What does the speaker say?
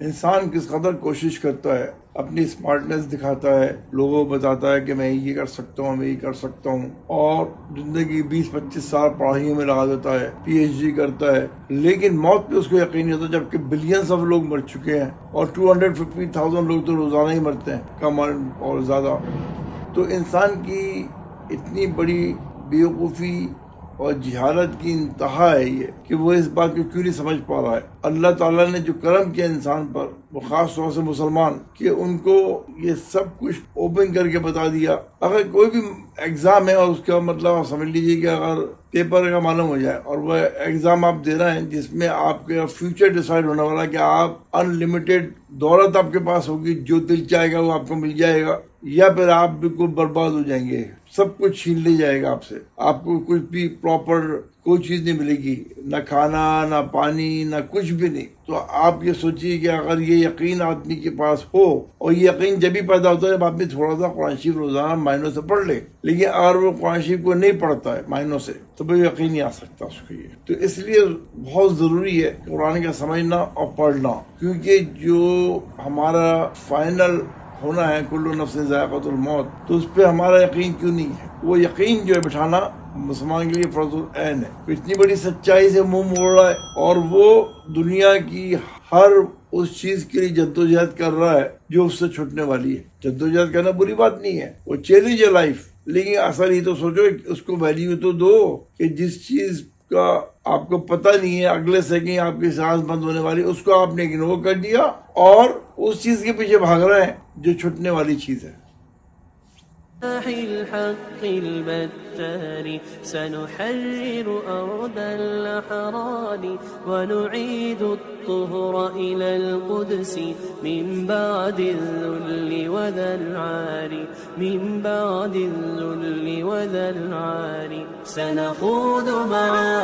انسان کس قدر کوشش کرتا ہے، اپنی اسمارٹنس دکھاتا ہے، لوگوں کو بتاتا ہے کہ میں یہ کر سکتا ہوں، میں یہ کر سکتا ہوں، اور زندگی 20-25 سال پڑھائیوں میں لگا دیتا ہے، پی ایچ ڈی کرتا ہے، لیکن موت پہ اس کو یقین نہیں ہوتا، جبکہ بلینس آف لوگ مر چکے ہیں اور 250,000 لوگ تو روزانہ ہی مرتے ہیں، کم اور زیادہ۔ تو انسان کی اتنی بڑی بیوقوفی اور جہالت کی انتہا ہے یہ کہ وہ اس بات کو کیوں نہیں سمجھ پا رہا ہے۔ اللہ تعالیٰ نے جو کرم کیا انسان پر، وہ خاص طور سے مسلمان، کہ ان کو یہ سب کچھ اوپن کر کے بتا دیا۔ اگر کوئی بھی ایگزام ہے اور اس کا مطلب آپ سمجھ لیجیے کہ اگر پیپر کا معلوم ہو جائے اور وہ ایگزام آپ دے رہے ہیں جس میں آپ کا فیوچر ڈیسائیڈ ہونے والا کہ آپ انلمیٹڈ دولت آپ کے پاس ہوگی، جو دل چاہے گا وہ آپ کو مل جائے گا، یا پھر آپ بالکل برباد ہو جائیں گے، سب کچھ چھین لیا جائے گا آپ سے، آپ کو کچھ بھی پراپر کوئی چیز نہیں ملے گی، نہ کھانا، نہ پانی، نہ کچھ بھی نہیں۔ تو آپ یہ سوچیے کہ اگر یہ یقین آدمی کے پاس ہو، اور یہ یقین جب بھی پیدا ہوتا ہے جب آدمی تھوڑا سا قرآن شریف روزانہ معنوں سے پڑھ لے، لیکن اگر وہ قرآن شریف کو نہیں پڑھتا ہے معنوں سے تو وہ یقین نہیں آ سکتا اس کو۔ یہ تو اس لیے بہت ضروری ہے قرآن کا سمجھنا اور پڑھنا، کیونکہ جو ہمارا فائنل ہونا ہے، کل نفس ذائقۃ الموت، تو اس پہ ہمارا یقین کیوں نہیں ہے؟ وہ یقین جو ہے بٹھانا مسلمان کے لیے فرض العین ہے۔ اتنی بڑی سچائی سے منہ موڑ رہا ہے اور وہ دنیا کی ہر اس چیز کے لیے جدوجہد کر رہا ہے جو اس سے چھوٹنے والی ہے۔ جدوجہد کرنا بری بات نہیں ہے، وہ چیلنج ہے لائف، لیکن اصل یہ تو سوچو، اس کو ویلیو تو دو کہ جس چیز کا آپ کو پتہ نہیں ہے اگلے سیکنڈ آپ کی سانس بند ہونے والی، اس کو آپ نے اگنور کر دیا اور اس چیز کے پیچھے بھاگ رہے ہیں جو چھوٹنے والی چیز ہے۔ الحق البتار سنحرر أرض الأحرار ونعيد الطهر إلى القدس من بعد الذل وذا العار، من بعد الذل وذا العار سنخوض معا